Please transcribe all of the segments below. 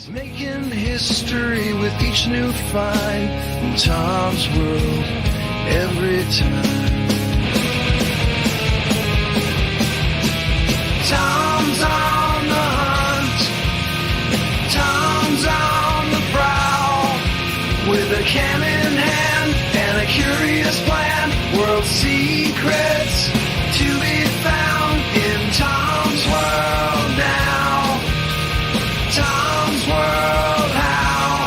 Making history with each new find in Tom's World every time. Tom's on the hunt, Tom's on the prowl, with a can in hand and a curious plan. World secrets to be found in Tom's World now. Tom's World How.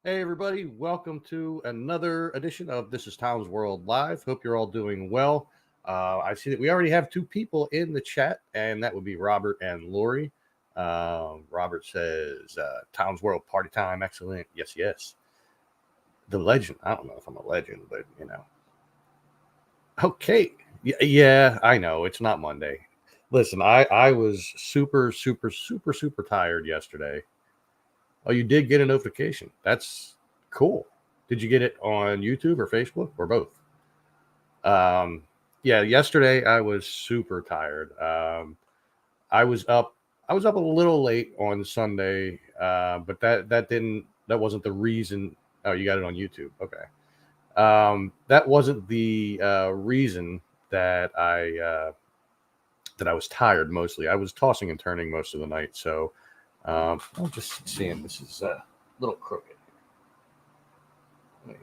Hey everybody, welcome to another edition of This is Tom's World Live. Hope you're all doing well. I see that we already have two people in the chat, and that would be Robert and Lori. Robert says, Tom's World party time, excellent. Yes, yes. The legend. I don't know if I'm a legend, but you know. Okay. Yeah, I know. It's not Monday. Listen, I was super tired yesterday. Oh, you did get a notification. That's cool. Did you get it on YouTube or Facebook or both? Yeah, yesterday I was super tired. I was up a little late on Sunday, but that wasn't the reason. Oh, you got it on YouTube. Okay. That wasn't the reason that I was tired mostly. I was tossing and turning most of the night. So I'm just seeing this is a little crooked. Let me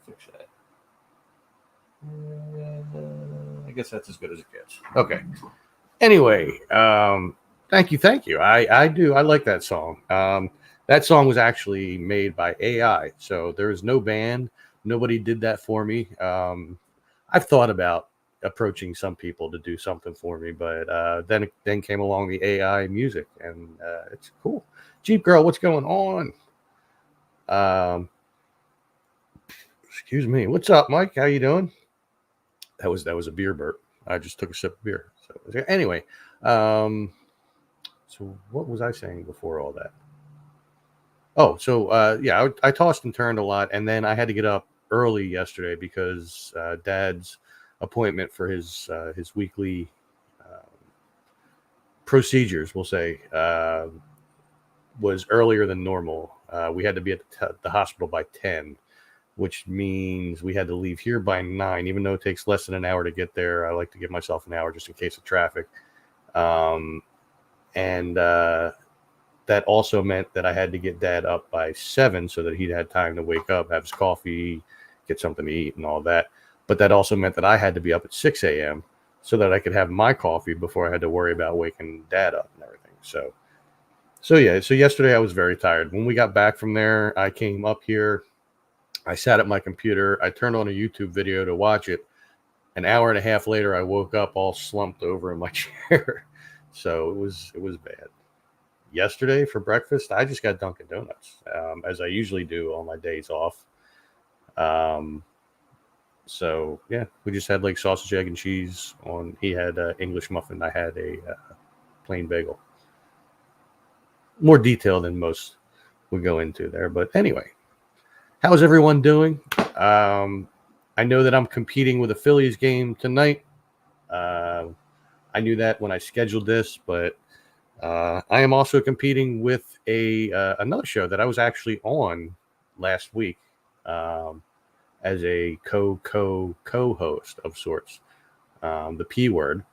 fix that. I guess that's as good as it gets. Okay. Anyway, thank you. I like that song. That song was actually made by AI. So there is no band. Nobody did that for me. I've thought about approaching some people to do something for me, but then came along the AI music, and it's cool. Jeep Girl, what's going on? Excuse me. What's up, Mike? How you doing? That was a beer burp. I just took a sip of beer. So anyway, so what was I saying before all that? Oh, so yeah, I tossed and turned a lot, and then I had to get up early yesterday because Dad's appointment for his weekly procedures, we'll say, was earlier than normal. We had to be at the hospital by 10, which means we had to leave here by 9, even though it takes less than an hour to get there. I like to give myself an hour just in case of traffic. And that also meant that I had to get Dad up by 7 so that he'd had time to wake up, have his coffee, get something to eat and all that. But that also meant that I had to be up at 6 a.m. so that I could have my coffee before I had to worry about waking Dad up and everything. So yesterday I was very tired. When we got back from there, I came up here. I sat at my computer. I turned on a YouTube video to watch it. An hour and a half later, I woke up all slumped over in my chair. So it was bad. Yesterday for breakfast, I just got Dunkin' Donuts, as I usually do on my days off. So yeah, we just had like sausage, egg, and cheese on. He had English muffin. I had a plain bagel. More detail than most would go into there, but anyway. How's everyone doing? I know that I'm competing with a Phillies game tonight. I knew that when I scheduled this, but I am also competing with another show that I was actually on last week as a co-host of sorts. The P Word.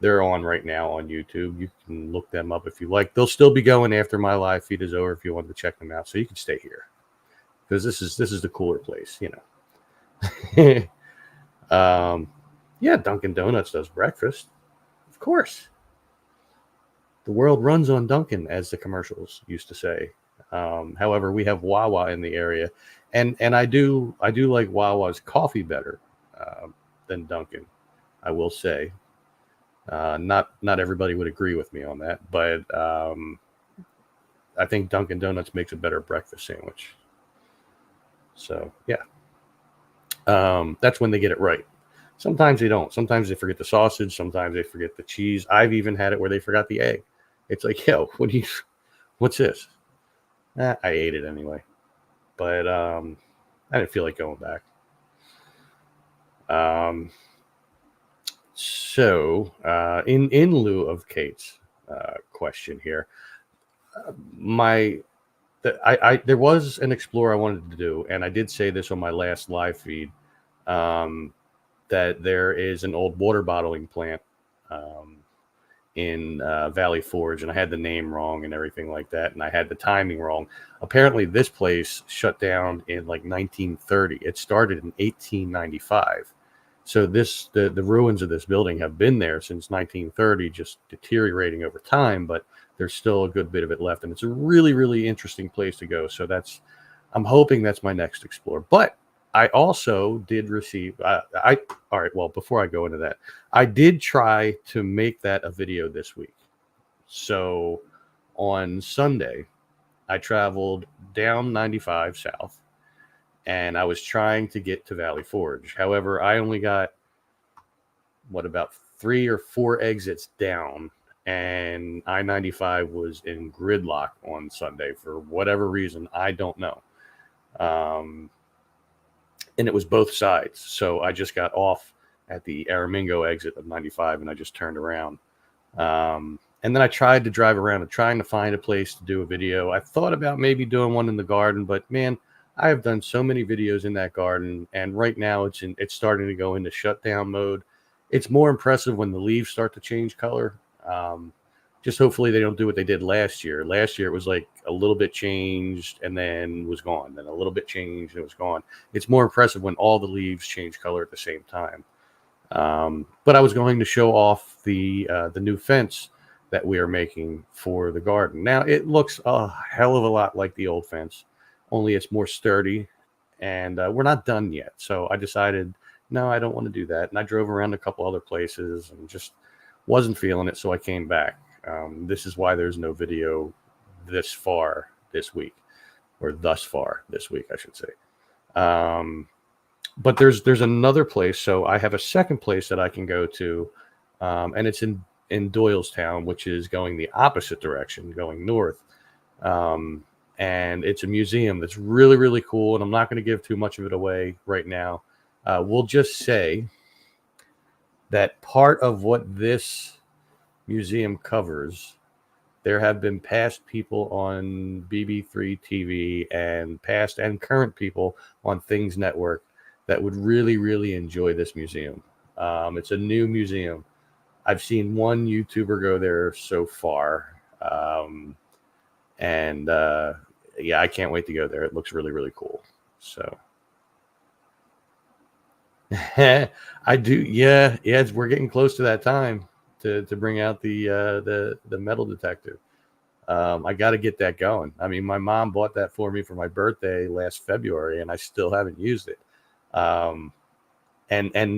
They're on right now on YouTube. You can look them up if you like. They'll still be going after my live feed is over if you want to check them out. So you can stay here, because this is the cooler place, you know. Yeah, Dunkin' Donuts does breakfast, of course. The world runs on Dunkin', as the commercials used to say. However, we have Wawa in the area, and I do like Wawa's coffee better than Dunkin'. I will say, not everybody would agree with me on that, but I think Dunkin' Donuts makes a better breakfast sandwich. So yeah, that's when they get it right. Sometimes they don't. Sometimes they forget the sausage. Sometimes they forget the cheese. I've even had it where they forgot the egg. It's like, yo, what's this? I ate it anyway, but I didn't feel like going back. So, in lieu of Kate's question here, my there was an explore I wanted to do, and I did say this on my last live feed, that there is an old water bottling plant in Valley Forge, and I had the name wrong and everything like that, and I had the timing wrong. Apparently, this place shut down in like 1930. It started in 1895. So the ruins of this building have been there since 1930, just deteriorating over time, but there's still a good bit of it left, and it's a really, really interesting place to go. So I'm hoping that's my next explore. But I also did receive all right, well, before I go into that, I did try to make that a video this week. So on Sunday, I traveled down 95 south, and I was trying to get to Valley Forge. However, I only got about 3 or 4 exits down, and I-95 was in gridlock on Sunday for whatever reason. I don't know. And it was both sides. So I just got off at the Aramingo exit of 95, and I just turned around. And then I tried to drive around and trying to find a place to do a video. I thought about maybe doing one in the garden, but man, I have done so many videos in that garden, and right now it's starting to go into shutdown mode. It's more impressive when the leaves start to change color. Just hopefully they don't do what they did last year. Last year it was like a little bit changed and then was gone. Then a little bit changed and it was gone. It's more impressive when all the leaves change color at the same time. But I was going to show off the new fence that we are making for the garden. Now it looks a hell of a lot like the old fence, only it's more sturdy, and we're not done yet. So I decided, no, I don't want to do that. And I drove around a couple other places and just wasn't feeling it. So I came back. This is why there's no video this far this week, or thus far this week, I should say. But there's another place. So I have a second place that I can go to, and it's in Doylestown, which is going the opposite direction, going north. And it's a museum that's really, really cool. And I'm not going to give too much of it away right now. We'll just say that part of what this museum covers, there have been past people on BB3 TV and past and current people on Things Network that would really, really enjoy this museum. It's a new museum. I've seen one YouTuber go there so far. Yeah, I can't wait to go there. It looks really, really cool. So I do. Yeah. We're getting close to that time to bring out the metal detector. I got to get that going. I mean, my mom bought that for me for my birthday last February, and I still haven't used it. And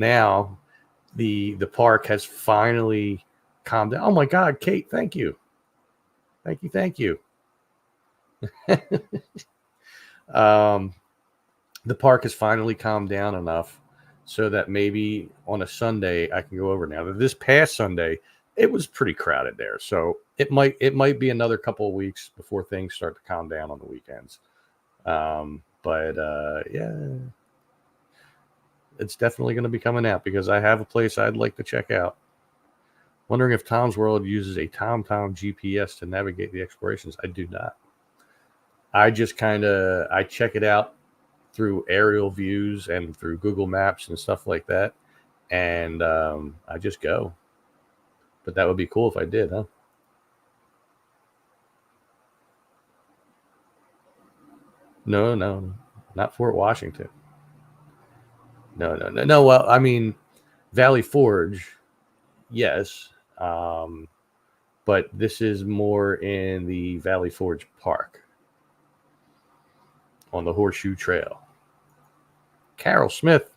now the park has finally calmed down. Oh my God, Kate, thank you. Thank you. The park has finally calmed down enough so that maybe on a Sunday I can go over. Now, this past Sunday, it was pretty crowded there. So it might be another couple of weeks before things start to calm down on the weekends. Yeah, it's definitely going to be coming out because I have a place I'd like to check out. Wondering if Tom's World uses a TomTom GPS to navigate the explorations. I do not. I just I check it out through aerial views and through Google Maps and stuff like that. And I just go. But that would be cool if I did, huh? No, not Fort Washington. No. Well, I mean, Valley Forge, yes. But this is more in the Valley Forge Park on the Horseshoe Trail. Carol Smith.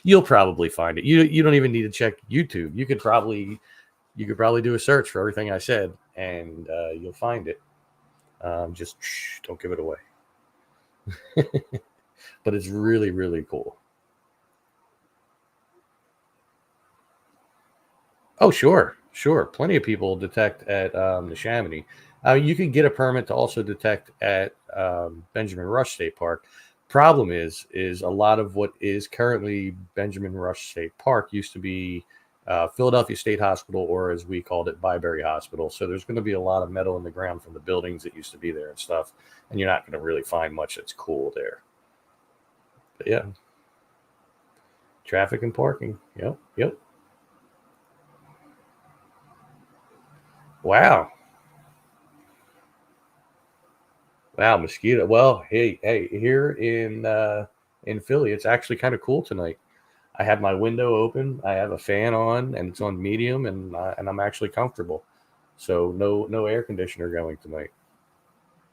You'll probably find it. You don't even need to check YouTube. You could probably do a search for everything I said, and you'll find it. Just don't give it away. But it's really, really cool. Oh, sure. Plenty of people detect at Neshaminy. You can get a permit to also detect at Benjamin Rush State Park. problem is a lot of what is currently Benjamin Rush State Park used to be Philadelphia State Hospital, or as we called it, Byberry Hospital. So there's going to be a lot of metal in the ground from the buildings that used to be there and stuff, and you're not going to really find much that's cool there. But yeah, traffic and parking. Yep. Wow, mosquito. Well, hey, here in Philly, it's actually kind of cool tonight. I have my window open. I have a fan on, and it's on medium, and I'm actually comfortable. So no air conditioner going tonight.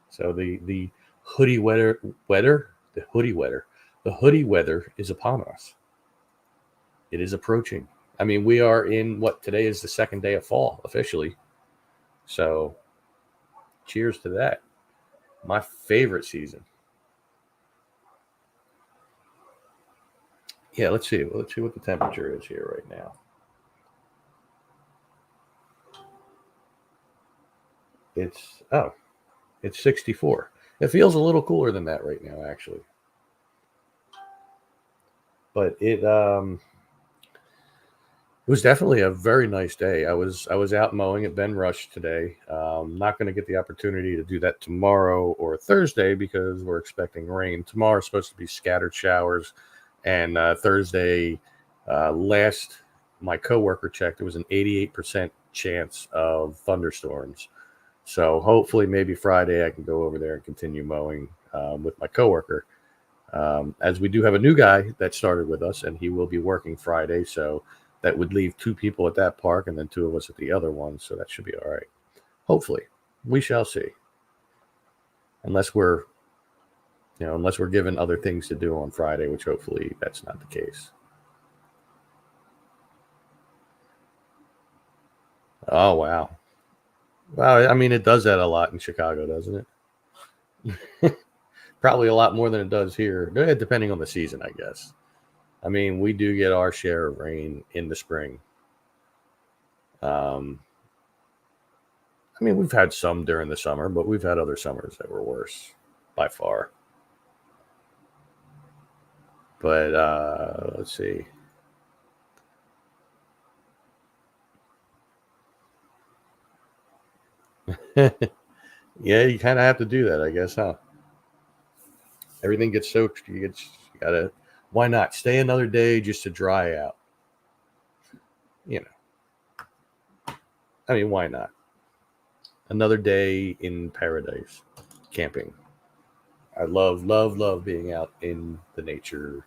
So the hoodie the hoodie weather is upon us. It is approaching. I mean, we are in what today is the second day of fall officially. So cheers to that. My favorite season. Yeah, let's see what the temperature is here right now. It's 64. It feels a little cooler than that right now, actually. But it was definitely a very nice day. I was out mowing at Ben Rush today. Not going to get the opportunity to do that tomorrow or Thursday because we're expecting rain. Tomorrow is supposed to be scattered showers, and Thursday, my coworker checked, it was an 88% chance of thunderstorms. So hopefully, maybe Friday I can go over there and continue mowing with my coworker. As we do have a new guy that started with us, and he will be working Friday, so that would leave 2 people at that park and then 2 of us at the other one. So that should be all right. Hopefully, we shall see. Unless we're given other things to do on Friday, which hopefully that's not the case. Oh, wow. Well, I mean, it does that a lot in Chicago, doesn't it? Probably a lot more than it does here, depending on the season, I guess. I mean, we do get our share of rain in the spring. I mean, we've had some during the summer, but we've had other summers that were worse by far. But let's see. Yeah, you kind of have to do that, I guess, huh? Everything gets soaked. You gotta. Why not stay another day just to dry out? You know. I mean, why not? Another day in paradise, camping. I love being out in the nature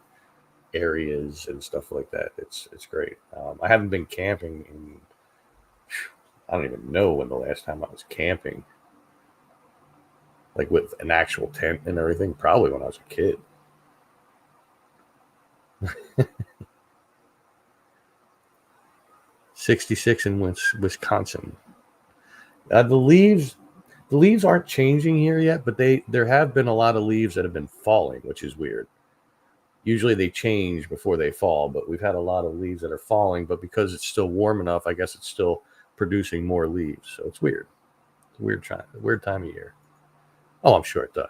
areas and stuff like that. It's great. I haven't been camping in. I don't even know when the last time I was camping, like with an actual tent and everything. Probably when I was a kid. 66 in Wisconsin. The leaves aren't changing here yet, but there have been a lot of leaves that have been falling, which is weird. Usually they change before they fall, but we've had a lot of leaves that are falling. But because it's still warm enough, I guess it's still producing more leaves. So it's weird. It's a weird time of year. Oh, I'm sure it does.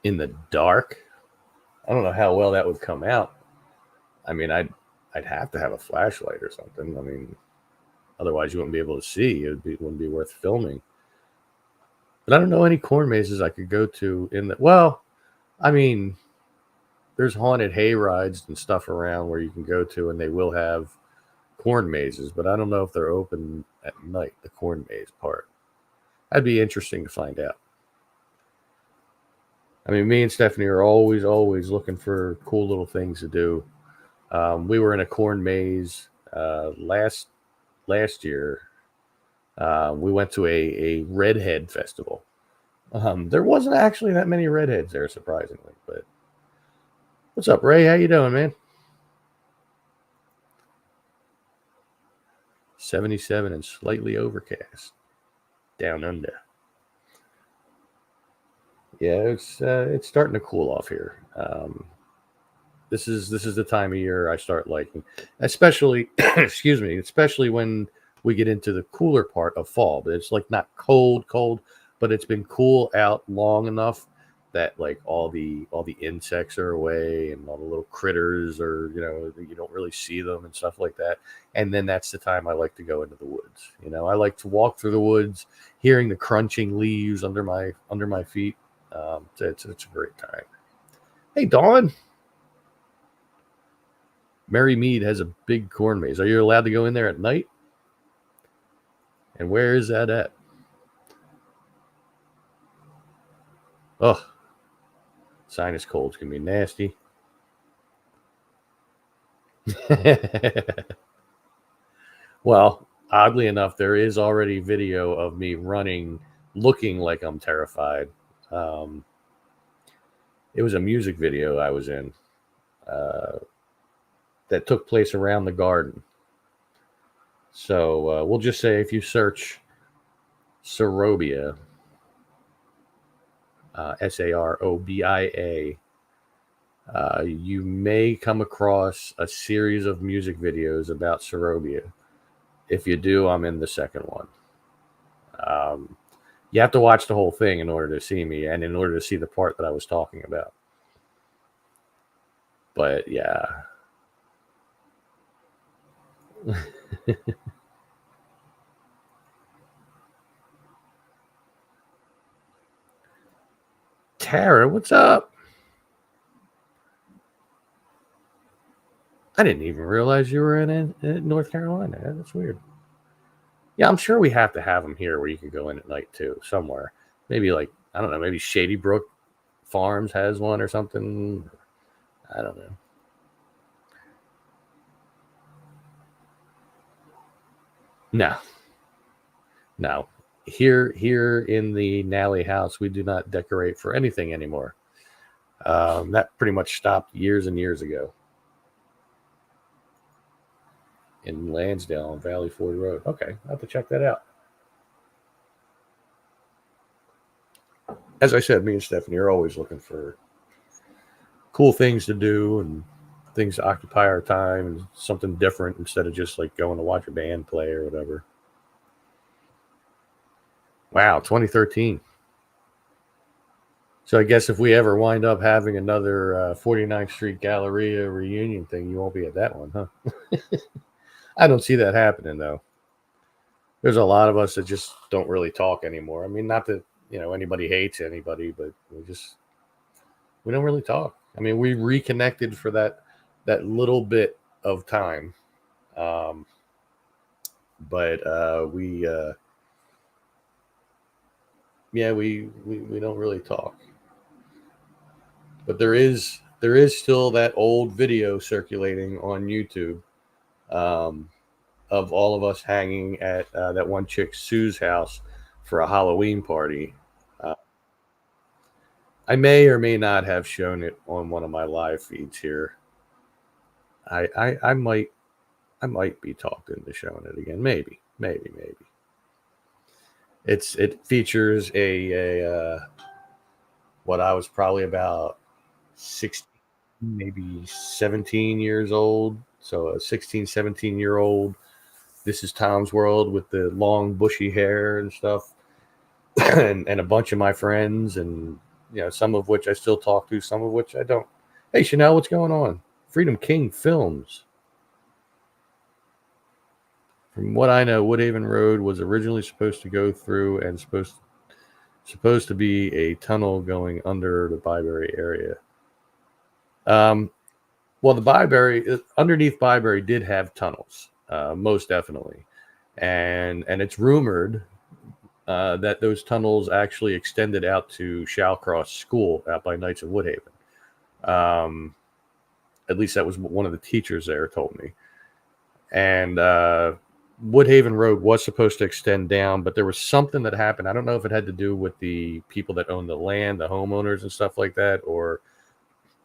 In the dark, I don't know how well that would come out. I mean, I'd have to have a flashlight or something. I mean, otherwise you wouldn't be able to see. Wouldn't be worth filming. But I don't know any corn mazes I could go to in the. Well, I mean, there's haunted hay rides and stuff around where you can go to, and they will have corn mazes. But I don't know if they're open at night. The corn maze part. That'd be interesting to find out. I mean, me and Stephanie are always looking for cool little things to do. We were in a corn maze last year. We went to a redhead festival. There wasn't actually that many redheads there, surprisingly. But what's up, Ray? How you doing, man? 77 and slightly overcast. Down under. Yeah, it's starting to cool off here. This is the time of year I start liking, especially excuse me, especially when we get into the cooler part of fall. But it's like not cold, but it's been cool out long enough that like all the insects are away and all the little critters are, you don't really see them and stuff like that. And then that's the time I like to go into the woods. I like to walk through the woods, hearing the crunching leaves under my feet. It's a great time. Hey, Dawn. Mary Mead has a big corn maze. Are you allowed to go in there at night? And where is that at? Oh, sinus colds can be nasty. Well, oddly enough, there is already video of me running, looking like I'm terrified. It was a music video I was in that took place around the garden. So we'll just say if you search Sarobia, Sarobia, you may come across a series of music videos about Sarobia. If you do, I'm in the second one. You have to watch the whole thing in order to see me and in order to see the part that I was talking about. But yeah. Tara, what's up? I didn't even realize you were in North Carolina. That's weird. Yeah, I'm sure we have to have them here where you can go in at night too, somewhere. Maybe like, I don't know, maybe Shady Brook Farms has one or something. I don't know. No. Here in the Nally house, we do not decorate for anything anymore. That pretty much stopped years and years ago. In Lansdale on Valley Ford Road. Okay, I'll have to check that out. As I said, me and Stephanie are always looking for cool things to do and things to occupy our time and something different instead of just like going to watch a band play or whatever. Wow, 2013. So I guess if we ever wind up having another 49th Street Galleria reunion thing, you won't be at that one, huh? I don't see that happening, though. There's a lot of us that just don't really talk anymore. I mean, not that, anybody hates anybody, but we don't really talk. I mean, we reconnected for that little bit of time. But we don't really talk. But there is still that old video circulating on YouTube. Of all of us hanging at that one chick Sue's house for a Halloween party. I may or may not have shown it on one of my live feeds here. I might be talked into showing it again. Maybe. It features a what I was probably about 16, maybe 17 years old. So a 16, 17-year-old. This is Tom's World with the long bushy hair and stuff. and a bunch of my friends, and some of which I still talk to, some of which I don't. Hey, Chanel, what's going on? Freedom King Films. From what I know, Woodhaven Road was originally supposed to go through and supposed to be a tunnel going under the Byberry area. Well, the Byberry, underneath Byberry did have tunnels, most definitely. And it's rumored that those tunnels actually extended out to Shallcross School out by Knights of Woodhaven. At least that was what one of the teachers there told me. And Woodhaven Road was supposed to extend down, but there was something that happened. I don't know if it had to do with the people that own the land, the homeowners and stuff like that, or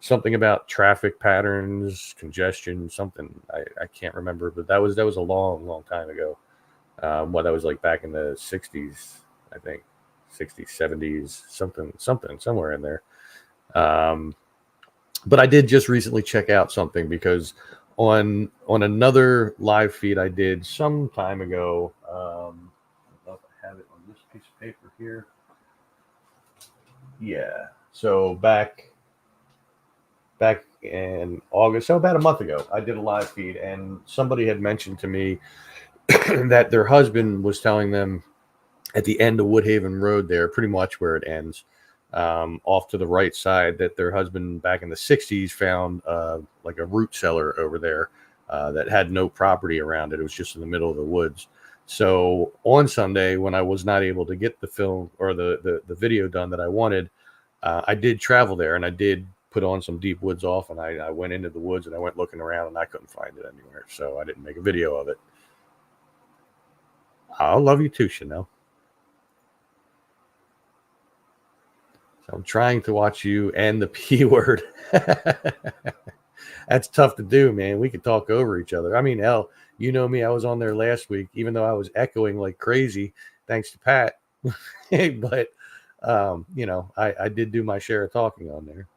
something about traffic patterns, congestion, something. I can't remember, but that was a long time ago. That was like back in the 60s, I think, 60s, 70s, somewhere in there. But I did just recently check out something because on another live feed I did some time ago. I don't know if I have it on this piece of paper here. Yeah. So back in August, so about a month ago, I did a live feed, and somebody had mentioned to me that their husband was telling them at the end of Woodhaven Road there, pretty much where it ends, off to the right side, that their husband back in the 60s found like a root cellar over there that had no property around it. It was just in the middle of the woods. So on Sunday, when I was not able to get the film or the video done that I wanted, I did travel there, and I did put on some Deep Woods Off, and I went into the woods and I went looking around, and I couldn't find it anywhere. So I didn't make a video of it. I love you too, Chanel. I'm trying to watch you and the P word. That's tough to do, man. We could talk over each other. I mean, Elle, you know me. I was on there last week, even though I was echoing like crazy, thanks to Pat. But, you know, I did do my share of talking on there.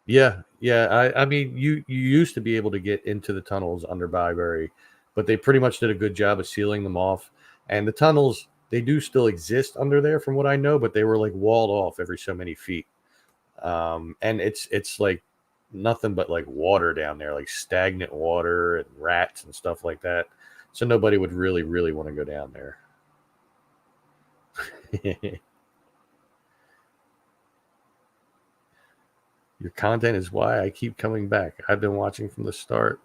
Yeah, yeah. I mean, you used to be able to get into the tunnels under Byberry, but they pretty much did a good job of sealing them off. And the tunnels, they do still exist under there, from what I know, but they were like walled off every so many feet. And it's like nothing but like water down there, like stagnant water and rats and stuff like that. So nobody would really want to go down there. Your content is why I keep coming back. I've been watching from the start,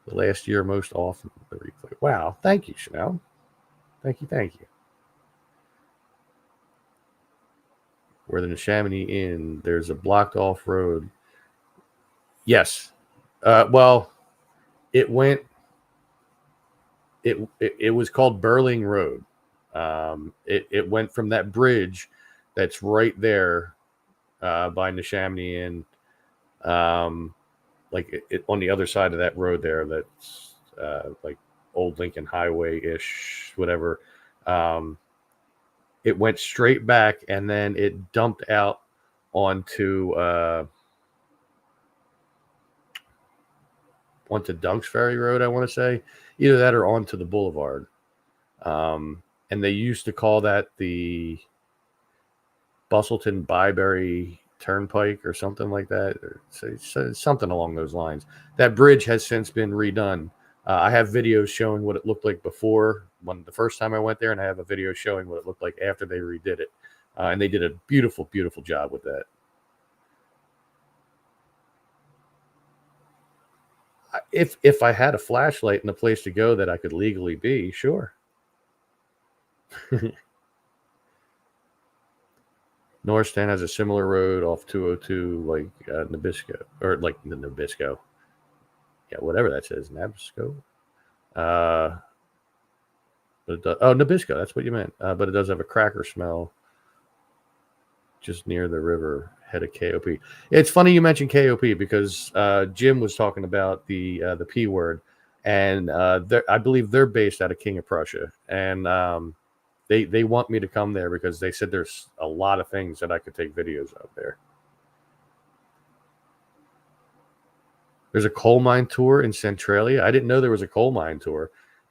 the last year most often. The replay. Wow. Thank you, Chanel. Thank you. Where the Neshaminy Inn, there's a blocked off road. Yes. Well, it went, it was called Burling Road. It went from that bridge that's right there by Neshaminy Inn, like it on the other side of that road there, that's like Old Lincoln Highway ish, whatever. It went straight back, and then it dumped out onto Dunks Ferry Road, I want to say, either that or onto the boulevard. And they used to call that the Bustleton Byberry Turnpike or something like that, or something along those lines. That bridge has since been redone. I have videos showing what it looked like before, when the first time I went there, and I have a video showing what it looked like after they redid it. And they did a beautiful job with that. If I had a flashlight and a place to go that I could legally be, sure. Norristown has a similar road off 202, like Nabisco, or like the Nabisco. Yeah, whatever that says, Nabisco. But it does, Nabisco, that's what you meant. But it does have a cracker smell just near the river head of KOP. It's funny you mentioned KOP because Jim was talking about the P word, and I believe they're based out of King of Prussia, and they want me to come there because they said there's a lot of things that I could take videos of there. There's a coal mine tour in Centralia. I didn't know there was a coal mine tour.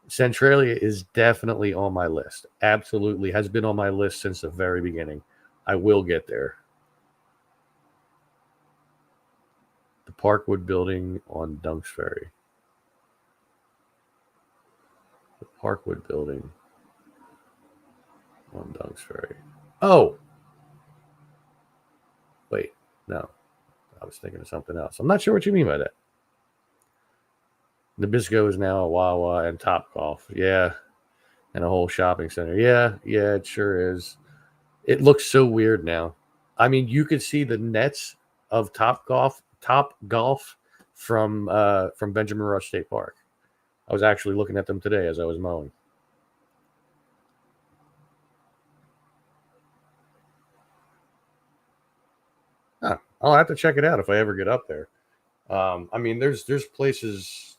Centralia is definitely on my list. Absolutely has been on my list since the very beginning. I will get there. The Parkwood building on Dunks Ferry. The Parkwood building on Dunks Ferry. Oh! Wait, no. I was thinking of something else. I'm not sure what you mean by that. Nabisco is now a Wawa and Topgolf. Yeah. And a whole shopping center. Yeah, it sure is. It looks so weird now. I mean, you could see the nets of Topgolf from Benjamin Rush State Park. I was actually looking at them today as I was mowing. I'll have to check it out if I ever get up there. I mean, there's places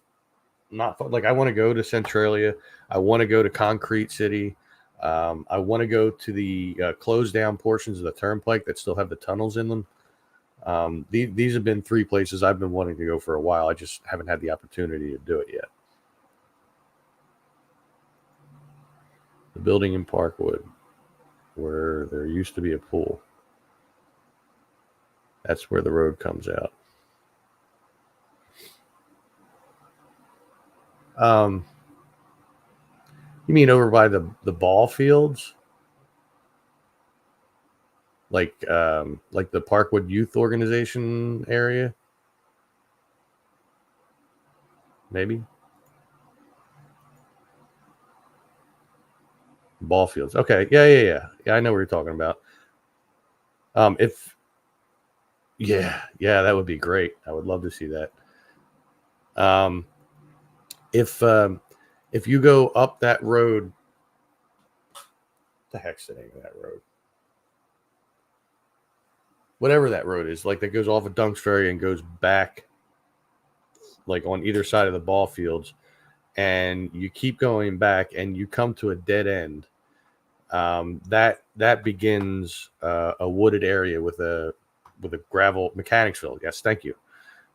not fun. Like I want to go to Centralia. I want to go to Concrete City. I want to go to the closed down portions of the turnpike that still have the tunnels in them. These have been 3 places I've been wanting to go for a while. I just haven't had the opportunity to do it yet. The building in Parkwood, where there used to be a pool. That's where the road comes out. You mean over by the ball fields? Like the Parkwood Youth Organization area? Maybe? Ball fields. Okay. Yeah. I know what you're talking about. Yeah, that would be great. I would love to see that. If you go up that road, what the heck's the name of that road? Whatever that road is, like that goes off of Dunks Ferry and goes back, like on either side of the ball fields, and you keep going back and you come to a dead end. That begins a wooded area with a gravel Mechanicsville. Yes, thank you.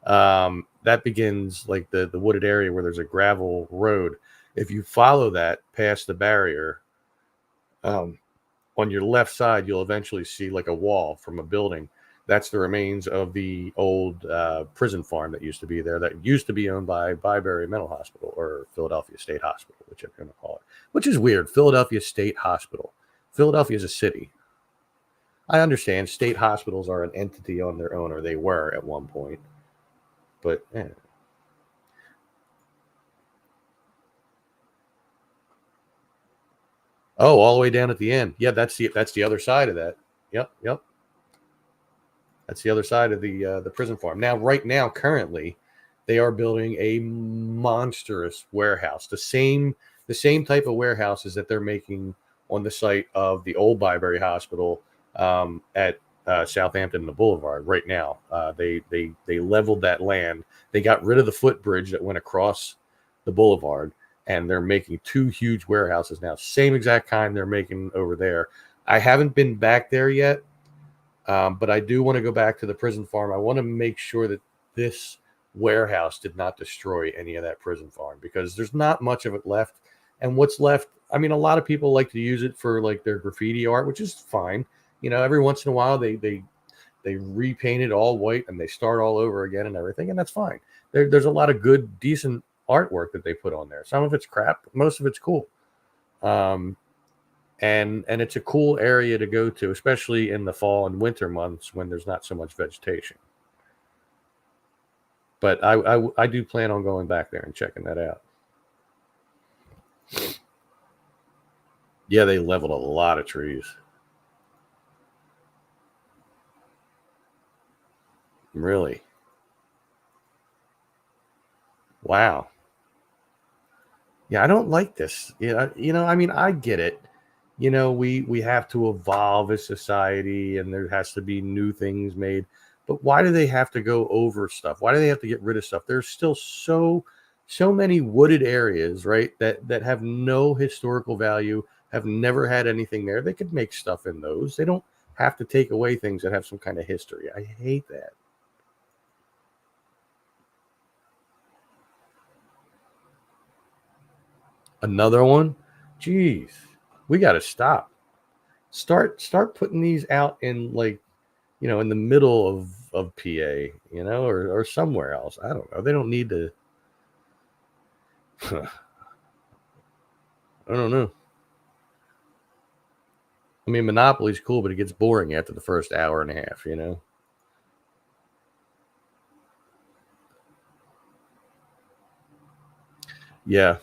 That begins like the wooded area where there's a gravel road. If you follow that past the barrier, on your left side, you'll eventually see like a wall from a building. That's the remains of the old prison farm that used to be there, that used to be owned by Byberry Mental Hospital, or Philadelphia State Hospital, which I'm going to call it, which is weird. Philadelphia State Hospital. Philadelphia is a city. I understand state hospitals are an entity on their own, or they were at one point. But oh, all the way down at the end. Yeah, that's the other side of that. Yep. That's the other side of the prison farm. Now, right now, currently, they are building a monstrous warehouse. The same type of warehouses that they're making on the site of the old Byberry Hospital at Southampton and the Boulevard. Right now, they leveled that land. They got rid of the footbridge that went across the boulevard, and they're making 2 huge warehouses now. Same exact kind they're making over there. I haven't been back there yet, but I do want to go back to the prison farm. I want to make sure that this warehouse did not destroy any of that prison farm, because there's not much of it left. And what's left, I mean, a lot of people like to use it for like their graffiti art, which is fine. You know, every once in a while they repaint it all white and they start all over again and everything, and that's fine. There's a lot of good, decent artwork that they put on there. Some of it's crap, most of it's cool. And it's a cool area to go to, especially in the fall and winter months when there's not so much vegetation. But I do plan on going back there and checking that out. Yeah, they leveled a lot of trees. Really? Wow. Yeah, I don't like this. I mean, I get it. We have to evolve as society, and there has to be new things made. But why do they have to go over stuff? Why do they have to get rid of stuff? There's still so many wooded areas, right, that have no historical value, have never had anything there. They could make stuff in those. They don't have to take away things that have some kind of history. I hate that. Another one? Jeez. We got to stop. Start putting these out in, like, in the middle of PA, or somewhere else. I don't know. They don't need to. I don't know. I mean, Monopoly's cool, but it gets boring after the first hour and a half, Yeah.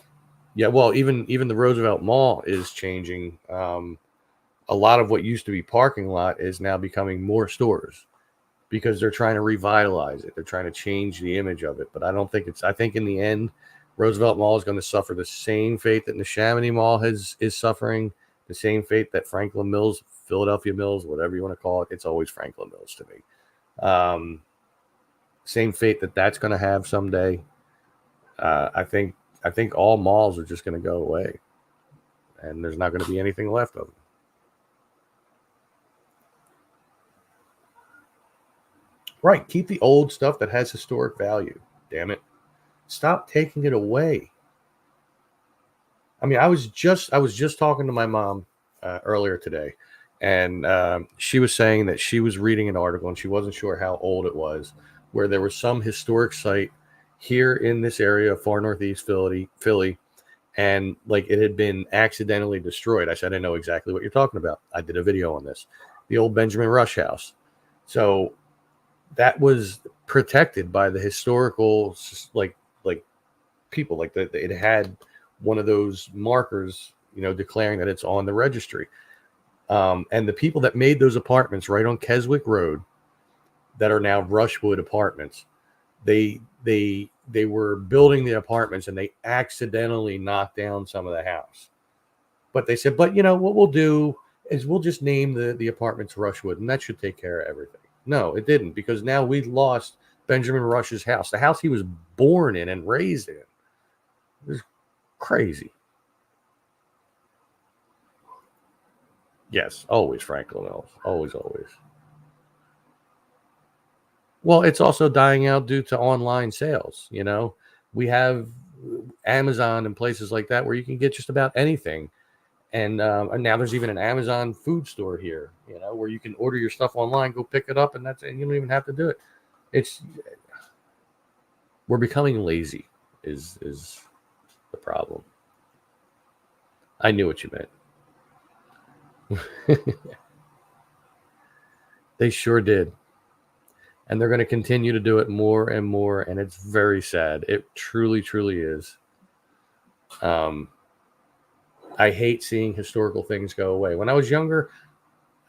Yeah, well, even the Roosevelt Mall is changing. A lot of what used to be parking lot is now becoming more stores, because they're trying to revitalize it. They're trying to change the image of it. But I think in the end, Roosevelt Mall is going to suffer the same fate that Neshaminy Mall is suffering, the same fate that Franklin Mills, Philadelphia Mills, whatever you want to call it. It's always Franklin Mills to me. Same fate that's going to have someday. I think all malls are just going to go away. and there's not going to be anything left of them. Right, keep the old stuff that has historic value. Damn it. Stop taking it away. I mean, I was just talking to my mom earlier today, and she was saying that she was reading an article and she wasn't sure how old it was, where there was some historic site here in this area of far northeast Philly, and like it had been accidentally destroyed. I said, I know exactly what you're talking about. I did a video on this, the old Benjamin Rush house. So that was protected by the historical like people, like that it had one of those markers, declaring that it's on the registry. And the people that made those apartments right on Keswick Road, that are now Rushwood Apartments, they were building the apartments and they accidentally knocked down some of the house. But they said, but what we'll do is we'll just name the apartments Rushwood, and that should take care of everything. No, it didn't, because now we lost Benjamin Rush's house, the house he was born in and raised in. It was crazy. Yes, always Franklin Mills. Always. Well, it's also dying out due to online sales. We have Amazon and places like that where you can get just about anything. And now there's even an Amazon food store here, where you can order your stuff online, go pick it up, and you don't even have to do it. We're becoming lazy is the problem. I knew what you meant. They sure did. And they're going to continue to do it more and more, and it's very sad. It truly, truly is. I hate seeing historical things go away. When I was younger,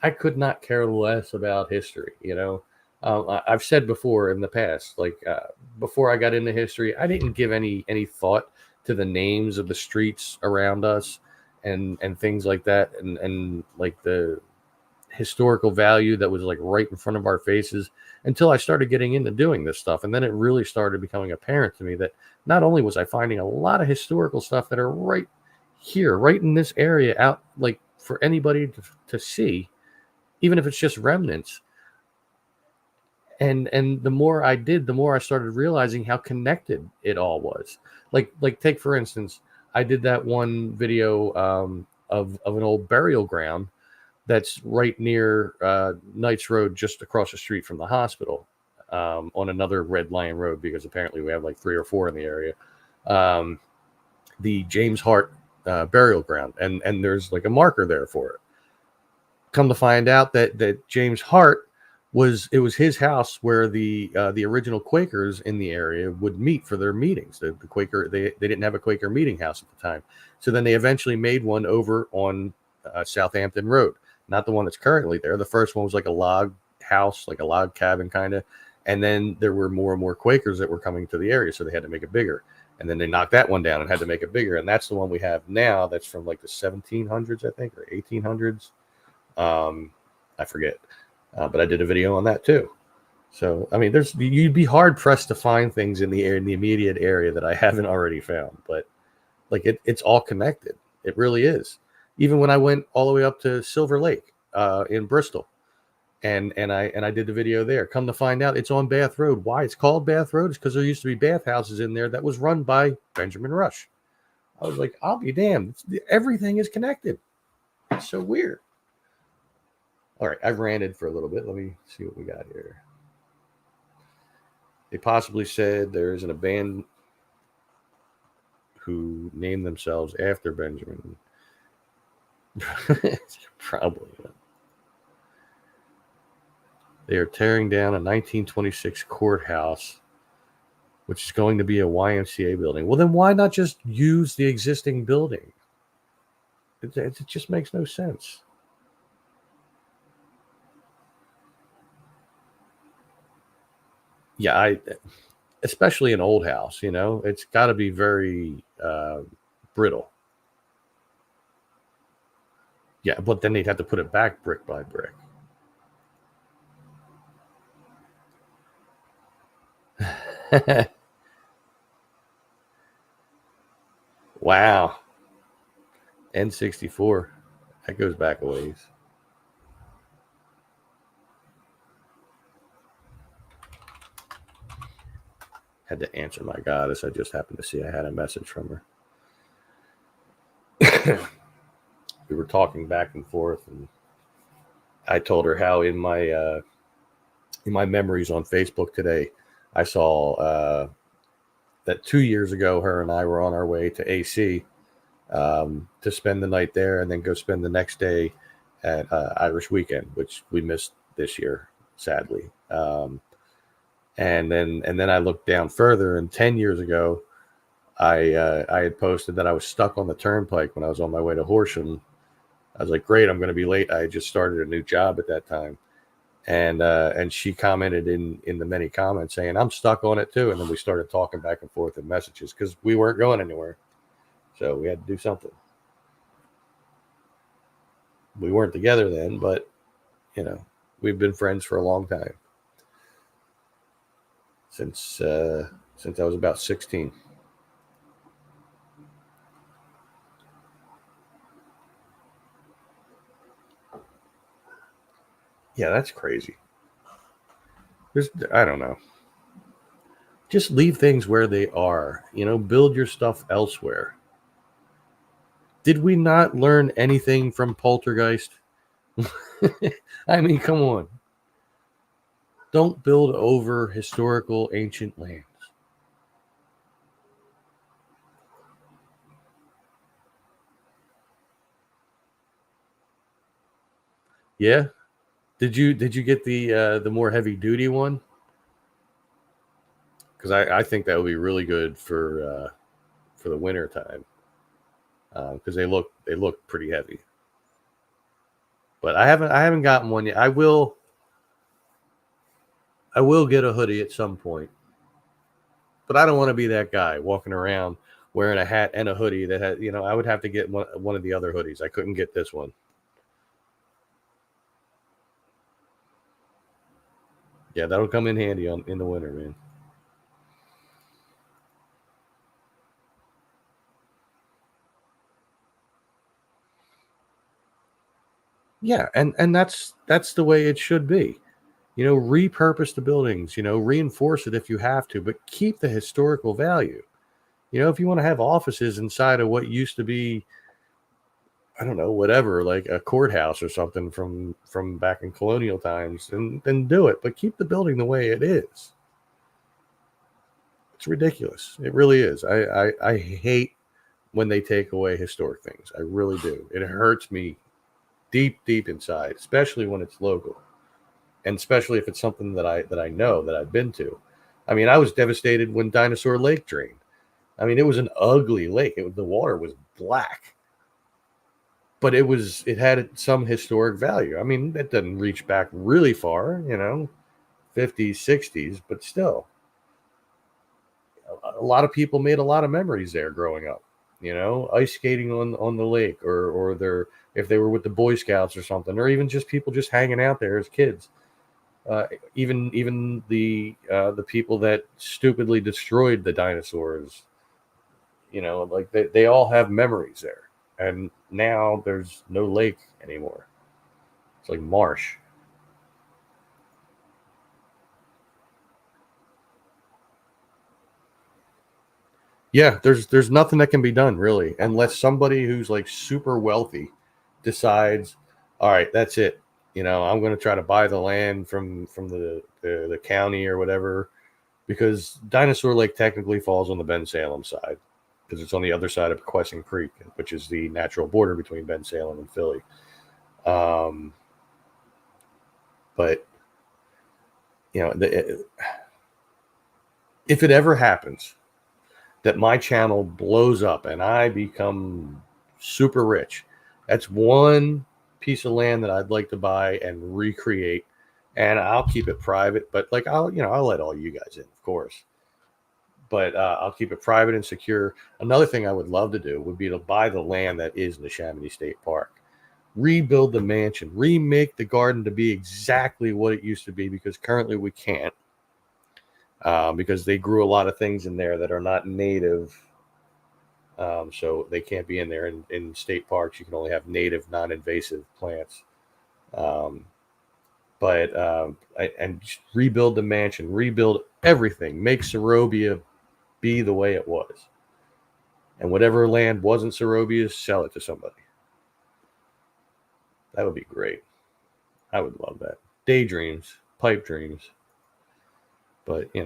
I could not care less about history. I've said before in the past, before I got into history, I didn't give any thought to the names of the streets around us and things like that, and like the historical value that was like right in front of our faces, until I started getting into doing this stuff. And then it really started becoming apparent to me that not only was I finding a lot of historical stuff that are right here, right in this area, out like for anybody to see, even if it's just remnants. And the more I did, the more I started realizing how connected it all was. Like take for instance, I did that one video of an old burial ground that's right near Knights Road, just across the street from the hospital, on another Red Lion Road, because apparently we have like 3 or 4 in the area. The James Hart burial ground, and there's like a marker there for it. Come to find out that James Hart was his house where the original Quakers in the area would meet for their meetings. The Quaker, they didn't have a Quaker meeting house at the time, so then they eventually made one over on Southampton Road. Not the one that's currently there. The first one was like a log house, like a log cabin kind of. And then there were more and more Quakers that were coming to the area, so they had to make it bigger. And then they knocked that one down and had to make it bigger. And that's the one we have now. That's from like the 1700s, I think, or 1800s. I forget. But I did a video on that too. So, I mean, you'd be hard pressed to find things in the immediate area that I haven't already found. But like it's all connected. It really is. Even when I went all the way up to Silver Lake in Bristol, and I did the video there. Come to find out, it's on Bath Road. Why it's called Bath Road is because there used to be bathhouses in there that was run by Benjamin Rush. I was like, I'll be damned. Everything is connected. It's so weird. All right, I've ranted for a little bit. Let me see what we got here. They possibly said there's a band who named themselves after Benjamin. Probably. They are tearing down a 1926 courthouse, which is going to be a YMCA building. Well, then why not just use the existing building? It just makes no sense. Yeah, especially an old house, it's got to be very brittle. Yeah, but then they'd have to put it back brick by brick. Wow. N64. That goes back a ways. Had to answer my goddess. I just happened to see I had a message from her. We were talking back and forth, and I told her how in my memories on Facebook today, I saw that 2 years ago, her and I were on our way to AC to spend the night there, and then go spend the next day at Irish Weekend, which we missed this year, sadly. And then I looked down further, and 10 years ago, I had posted that I was stuck on the turnpike when I was on my way to Horsham. I was like, great, I'm going to be late. I had just started a new job at that time. And she commented in the many comments saying, I'm stuck on it too. And then we started talking back and forth in messages because we weren't going anywhere. So we had to do something. We weren't together then, but, we've been friends for a long time. Since I was about 16. Yeah, that's crazy. I don't know. Just leave things where they are. Build your stuff elsewhere. Did we not learn anything from Poltergeist? I mean, come on. Don't build over historical ancient lands. Yeah. Did you get the more heavy duty one? Because I think that would be really good for the winter time. Because they look pretty heavy. But I haven't gotten one yet. I will get a hoodie at some point. But I don't want to be that guy walking around wearing a hat and a hoodie that had, I would have to get one of the other hoodies. I couldn't get this one. Yeah, that'll come in handy in the winter, man. Yeah, and that's the way it should be. Repurpose the buildings, reinforce it if you have to, but keep the historical value. If you want to have offices inside of what used to be, I don't know, whatever, like a courthouse or something from back in colonial times, then do it. But keep the building the way it is. It's ridiculous. It really is. I hate when they take away historic things. I really do. It hurts me deep inside, especially when it's local, and especially if it's something that I know, that I've been to. I mean, I was devastated when Dinosaur Lake drained. I mean, it was an ugly lake. The water was black, but it had some historic value. I mean, it doesn't reach back really far, 50s, 60s, but still, a lot of people made a lot of memories there growing up. Ice skating on the lake, or if they were with the Boy Scouts or something, or even just people just hanging out there as kids. Even the people that stupidly destroyed the dinosaurs, like they all have memories there. And now there's no lake anymore. It's like marsh. Yeah, there's nothing that can be done really, unless somebody who's like super wealthy decides, all right, that's it. I'm going to try to buy the land from the county or whatever, because Dinosaur Lake technically falls on the Bensalem side, because it's on the other side of Quessing Creek, which is the natural border between Bensalem and Philly. But if it ever happens that my channel blows up and I become super rich, that's one piece of land that I'd like to buy and recreate, and I'll keep it private. But like I'll let all you guys in, of course. But I'll keep it private and secure. Another thing I would love to do would be to buy the land that is Neshaminy State Park, rebuild the mansion, remake the garden to be exactly what it used to be, because currently we can't. Because they grew a lot of things in there that are not native So they can't be in there. In state parks, you can only have native, non-invasive plants. Um, and just rebuild the mansion, rebuild everything, make Serobia be the way it was. And whatever land wasn't Serobia's, sell it to somebody. That would be great. I would love that. Daydreams, pipe dreams. But, I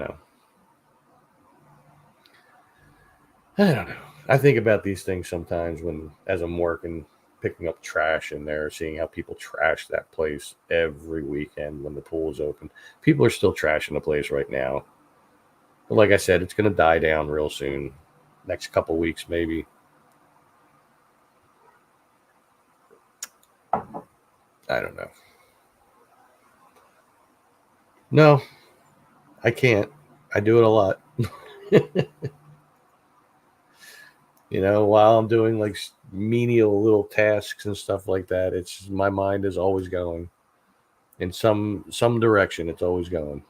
don't know. I think about these things sometimes as I'm working, picking up trash in there, seeing how people trash that place every weekend when the pool is open. People are still trashing the place right now. But like I said, it's going to die down real soon. Next couple weeks, maybe. I don't know. No, I can't. I do it a lot. While I'm doing like menial little tasks and stuff like that, it's my mind is always going in some direction. It's always going.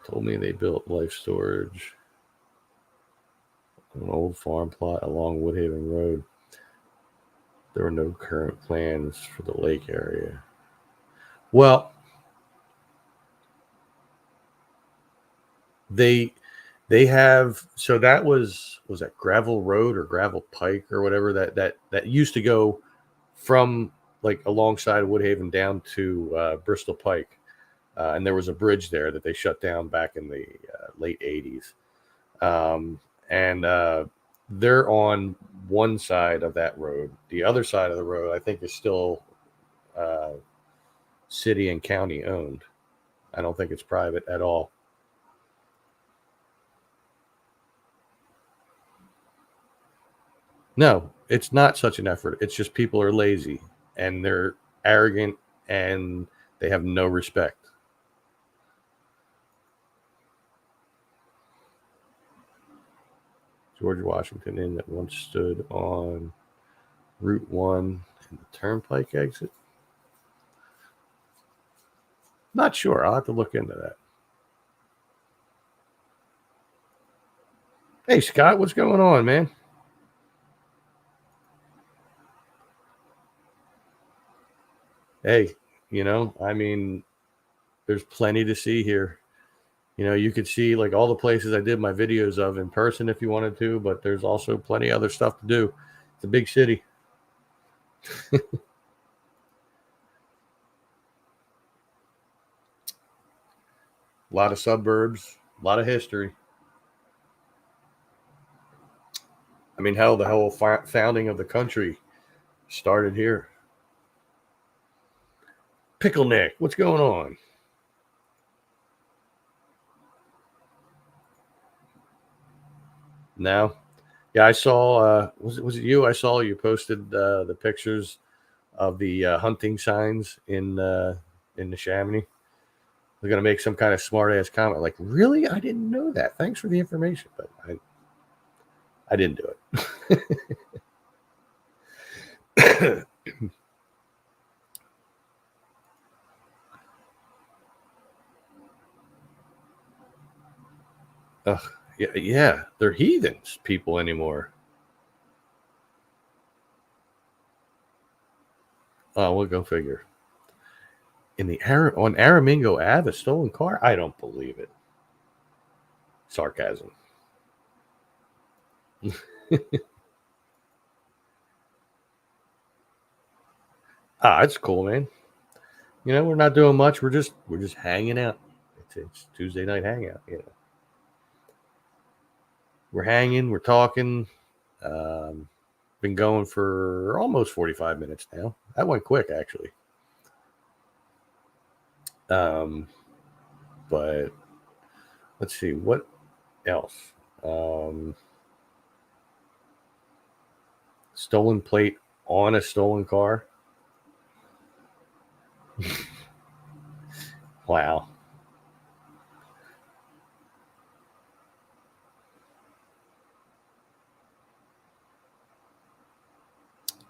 Told me they built life storage on an old farm plot along Woodhaven Road. There were no current plans for the lake area. Well, they have, so that was that Gravel Road or Gravel Pike or whatever that used to go from like alongside Woodhaven down to Bristol Pike, and there was a bridge there that they shut down back in the late 80s, and they're on one side of that road. The other side of the road, I think, is still city and county owned. I don't think it's private at all. No, it's not such an effort. It's just people are lazy and they're arrogant and they have no respect. George Washington Inn that once stood on Route 1 and the Turnpike exit. Not sure. I'll have to look into that. Hey, Scott, what's going on, man? Hey, I mean, there's plenty to see here. You could see like all the places I did my videos of in person if you wanted to, but there's also plenty other stuff to do. It's a big city. A lot of suburbs, a lot of history. I mean, hell, the whole founding of the country started here. Pickle Nick, what's going on? No, yeah, I saw. Was it you? I saw you posted the pictures of the hunting signs in the Chamonix. We're gonna make some kind of smart ass comment, like, "Really? I didn't know that. Thanks for the information," but I didn't do it. Ugh, yeah, they're heathens people anymore. Oh, we'll go figure. On Aramingo Ave, a stolen car? I don't believe it. Sarcasm. It's cool, man. We're not doing much. We're just hanging out. It's Tuesday night hangout. We're hanging. We're talking. Been going for almost 45 minutes now. That went quick, actually. But let's see what else. Stolen plate on a stolen car. Wow.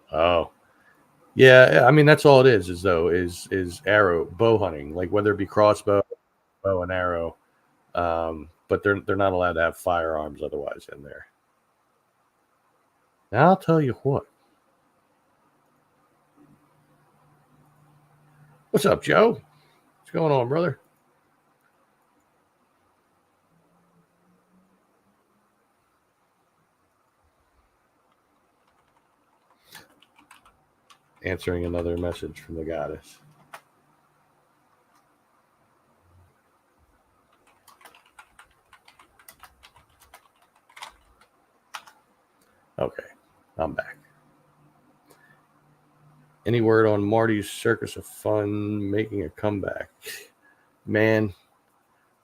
Oh, yeah. I mean, that's all it is arrow bow hunting, like whether it be crossbow, bow and arrow. But they're not allowed to have firearms otherwise in there. Now, I'll tell you what. What's up, Joe? What's going on, brother? Answering another message from the goddess. Okay, I'm back. Any word on Marty's Circus of Fun making a comeback? Man,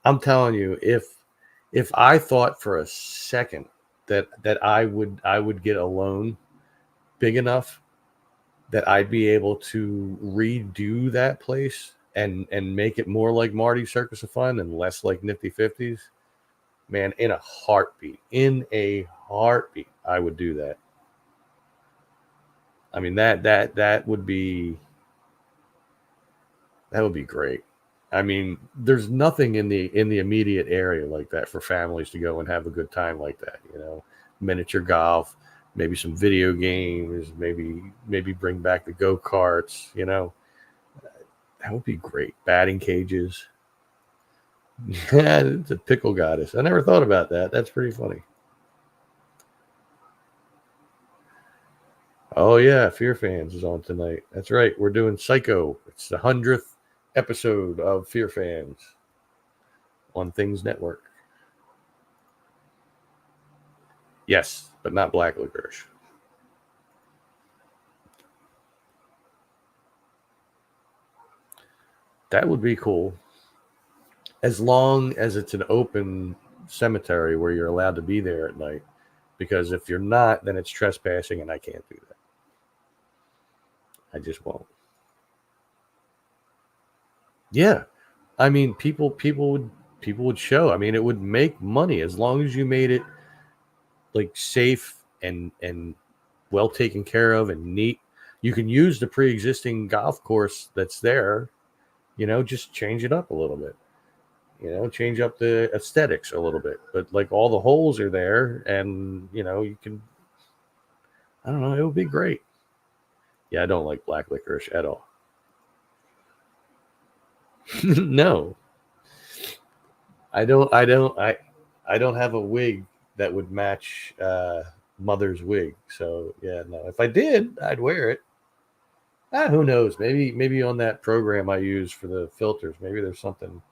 I'm telling you, if I thought for a second that I would get a loan big enough that I'd be able to redo that place and make it more like Marty's Circus of Fun and less like Nifty 50s, man, in a heartbeat, I would do that. I mean, that would be great. I mean, there's nothing in the immediate area like that for families to go and have a good time like that. You know, miniature golf, maybe some video games, maybe bring back the go-karts. You know, that would be great. Batting cages. Yeah, it's a pickle goddess. I never thought about that. That's pretty funny. Oh yeah, Fear Fans is on tonight. That's right. We're doing Psycho. It's the 100th episode of Fear Fans on Things Network. Yes, but not black licorice. That would be cool. As long as it's an open cemetery where you're allowed to be there at night. Because if you're not, then it's trespassing and I can't do that. I just won't. Yeah. I mean, people would show. I mean, it would make money as long as you made it like safe and well taken care of and neat. You can use the pre-existing golf course that's there, you know, just change it up a little bit. You know, change up the aesthetics a little bit. But like all the holes are there and, you know, you can I don't know, it would be great. Yeah, I don't like black licorice at all. No. I don't have a wig that would match mother's wig. So yeah, no. If I did, I'd wear it. Who knows? Maybe on that program I use for the filters, maybe there's something.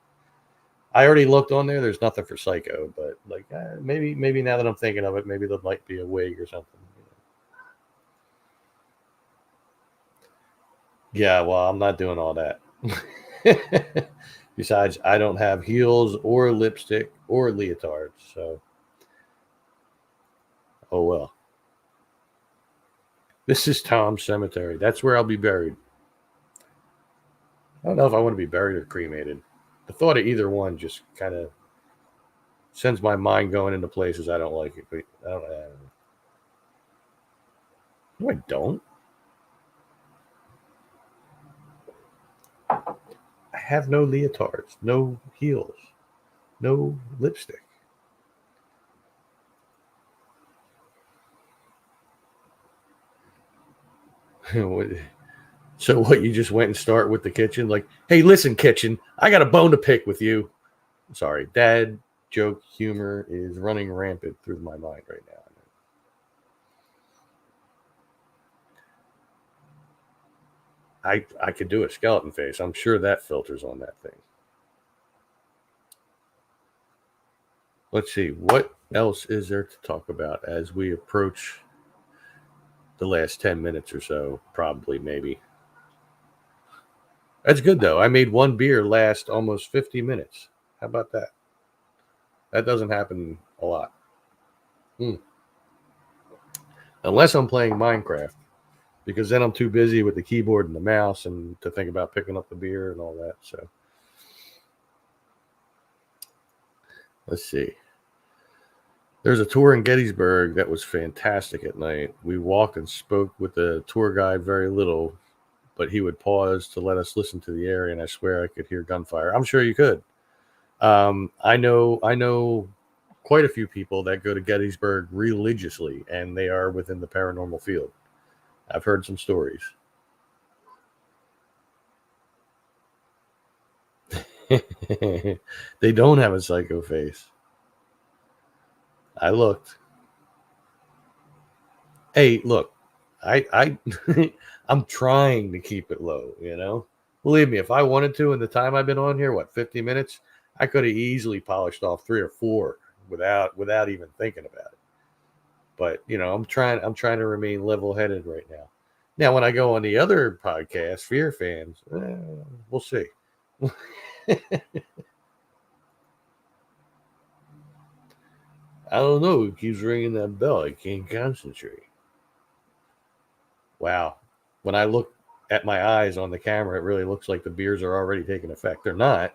I already looked on there. There's nothing for Psycho, but like maybe now that I'm thinking of it, maybe there might be a wig or something. Yeah, well, I'm not doing all that. Besides, I don't have heels or lipstick or leotards, so oh well. This is Tom's cemetery. That's where I'll be buried. I don't know if I want to be buried or cremated. The thought of either one just kind of sends my mind going into places I don't like. I don't know. No, I don't. I have no leotards, no heels, no lipstick. So what? You just went and start with the kitchen? Like, hey, listen, kitchen, I got a bone to pick with you. Sorry, dad joke humor is running rampant through my mind right now. I could do a skeleton face. I'm sure that filters on that thing. Let's see, what else is there to talk about as we approach the last 10 minutes or so? Probably, maybe. That's good, though. I made one beer last almost 50 minutes. How about that? That doesn't happen a lot. Unless I'm playing Minecraft, because then I'm too busy with the keyboard and the mouse and to think about picking up the beer and all that. So let's see. There's a tour in Gettysburg that was fantastic at night. We walked and spoke with the tour guide very little, but he would pause to let us listen to the area, and I swear I could hear gunfire. I'm sure you could. I know quite a few people that go to Gettysburg religiously, and they are within the paranormal field. I've heard some stories. They don't have a psycho face. I looked. Hey, look, I I'm trying to keep it low, you know? Believe me, if I wanted to in the time I've been on here, what, 50 minutes, I could have easily polished off 3 or 4 without even thinking about it. But, you know, I'm trying to remain level-headed right now. Now, when I go on the other podcast, Fear Fans, we'll see. I don't know. It keeps ringing that bell. I can't concentrate. Wow. When I look at my eyes on the camera, it really looks like the beers are already taking effect. They're not.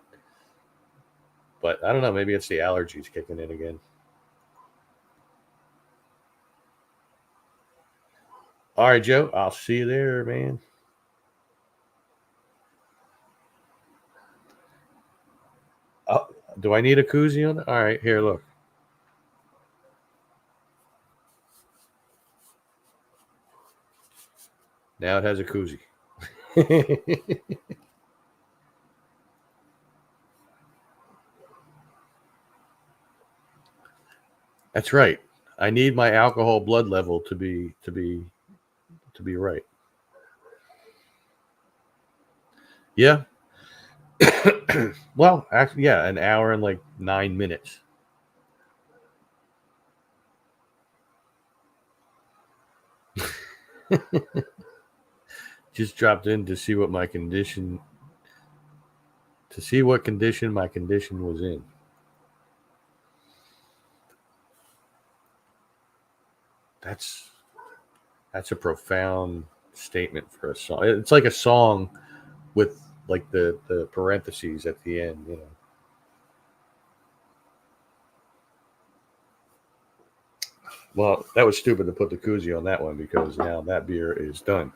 But I don't know. Maybe it's the allergies kicking in again. All right, Joe. I'll see you there, man. Oh, do I need a koozie on it? All right, here, look. Now it has a koozie. That's right. I need my alcohol blood level to be right. Yeah. Well, actually, yeah, an hour and like 9 minutes. Just dropped in to see what condition my condition was in. That's a profound statement for a song. It's like a song with like the parentheses at the end, you know. Well, that was stupid to put the koozie on that one because now that beer is done.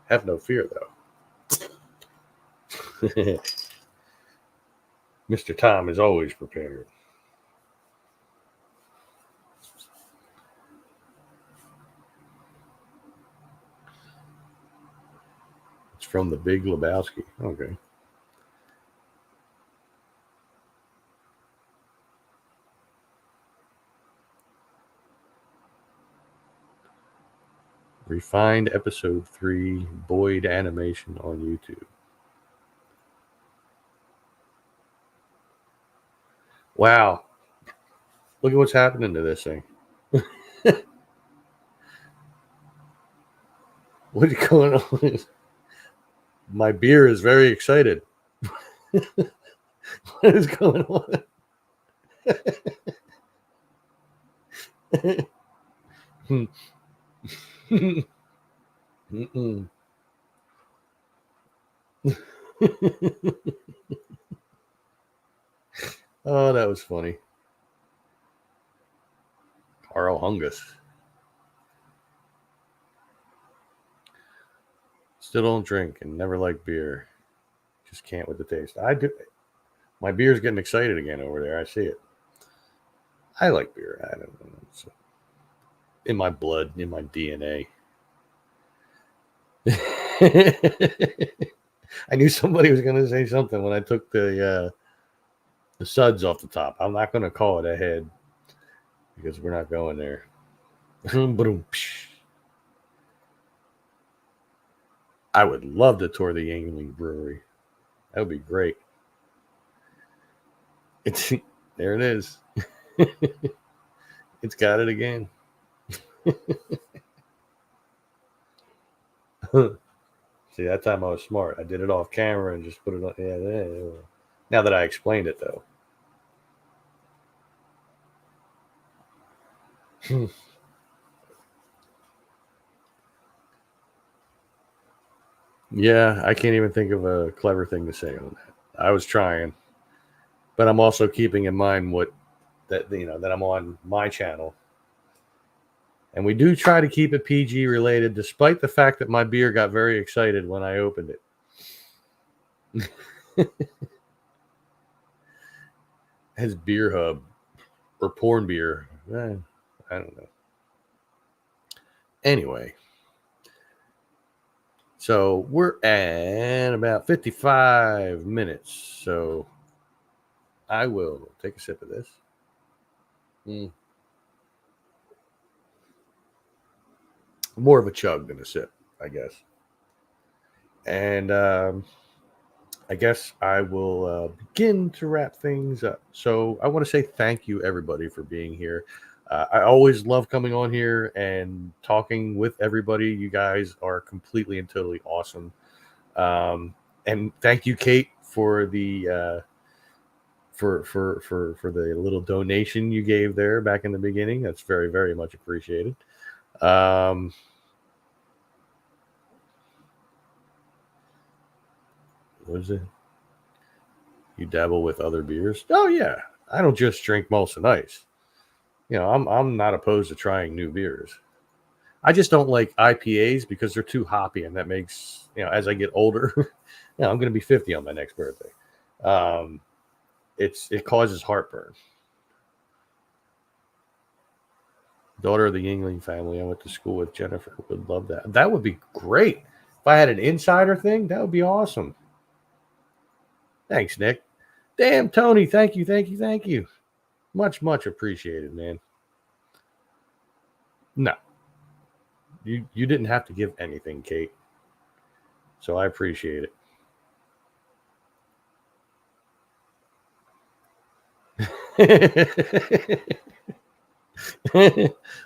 Have no fear, though. Mr. Tom is always prepared. It's from the Big Lebowski. Okay. Refined episode 3 Boyd animation on YouTube. Wow. Look at what's happening to this thing. What's going on? My beer is very excited. What is going on? Oh, that was funny. Carl Hungus. Still don't drink and never like beer. Just can't with the taste. I do. My beer's getting excited again over there. I see it. I like beer. I don't know. It's in my blood, in my DNA. I knew somebody was going to say something when I took the suds off the top. I'm not going to call it a head because we're not going there. I would love to tour the Yuengling Brewery. That would be great. It's there. It is. It's got it again. See, that time I was smart. I did it off camera and just put it on. Yeah. Now that I explained it, though. Yeah, I can't even think of a clever thing to say on that. I was trying, but I'm also keeping in mind that I'm on my channel. And we do try to keep it PG related, despite the fact that my beer got very excited when I opened it. As Beer Hub or Porn Beer. I don't know. Anyway, so we're at about 55 minutes. So I will take a sip of this. More of a chug than a sip, I guess. And I guess I will begin to wrap things up. So I want to say thank you, everybody, for being here. I always love coming on here and talking with everybody. You guys are completely and totally awesome. And thank you, Kate, for the for the little donation you gave there back in the beginning. That's very, very much appreciated. What is it? You dabble with other beers? Oh yeah, I don't just drink Molson Ice. You know, I'm not opposed to trying new beers. I just don't like IPAs because they're too hoppy, and that makes, you know, as I get older, you know, I'm going to be 50 on my next birthday. It causes heartburn. Daughter of the Yingling family. I went to school with Jennifer. Would love that. That would be great. If I had an insider thing, that would be awesome. Thanks, Nick. Damn, Tony. Thank you. Much, much appreciated, man. No. You didn't have to give anything, Kate. So I appreciate it.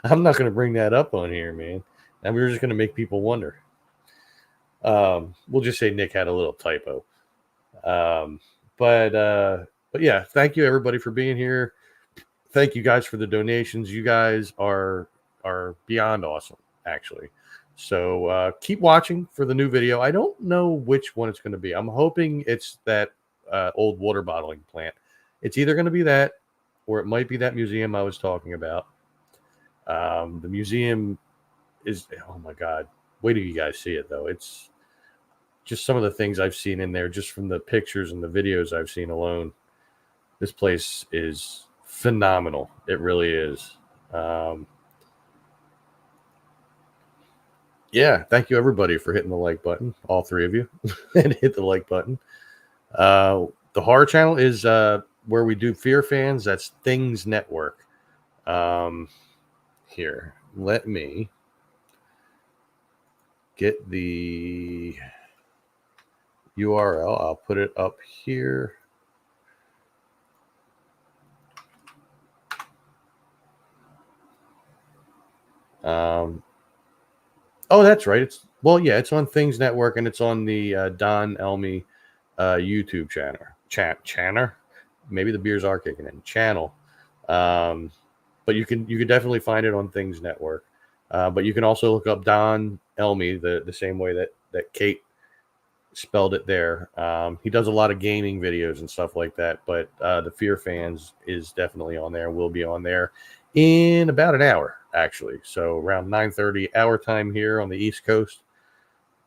I'm not going to bring that up on here, man. And we're just going to make people wonder. We'll just say Nick had a little typo. But yeah, thank you everybody for being here. Thank you guys for the donations. You guys are beyond awesome, actually. So keep watching for the new video. I don't know which one it's going to be. I'm hoping it's that old water bottling plant. It's either going to be that, or it might be that museum I was talking about. The museum is, oh my God, wait till you guys see it, though. It's just some of the things I've seen in there, just from the pictures and the videos I've seen alone. This place is phenomenal. It really is. Yeah, thank you everybody for hitting the like button, all three of you, and hit the like button. The horror channel is where we do Fear Fans. That's Things Network. Here, let me get the URL. I'll put it up here. Oh, that's right. It's on Things Network, and it's on the Don Elmy YouTube channel. Maybe the beers are kicking in channel. But you can definitely find it on Things Network. But you can also look up Don Elmy the same way that Kate spelled it there. He does a lot of gaming videos and stuff like that. But the Fear Fans is definitely on there. We'll be on there in about an hour, actually. So around 9:30 our time here on the East Coast.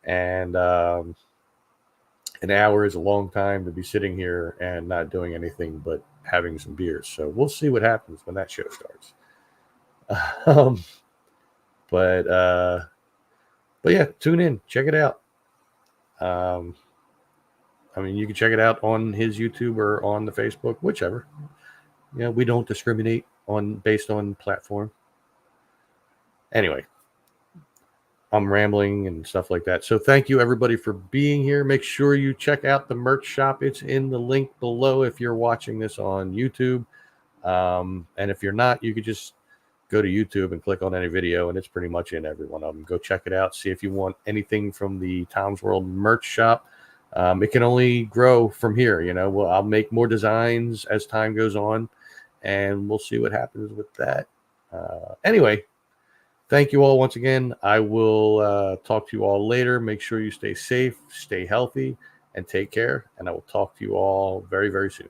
And an hour is a long time to be sitting here and not doing anything but having some beers. So we'll see what happens when that show starts. But yeah, tune in, check it out. I mean, you can check it out on his YouTube or on the Facebook, whichever. You know, we don't discriminate based on platform. Anyway, I'm rambling and stuff like that. So thank you everybody for being here. Make sure you check out the merch shop. It's in the link below if you're watching this on YouTube. And if you're not, you could just go to YouTube and click on any video, and it's pretty much in every one of them. Go check it out. See if you want anything from the Tom's World merch shop. It can only grow from here. You know, I'll make more designs as time goes on, and we'll see what happens with that. Anyway, thank you all once again. I will talk to you all later. Make sure you stay safe, stay healthy, and take care. And I will talk to you all very, very soon.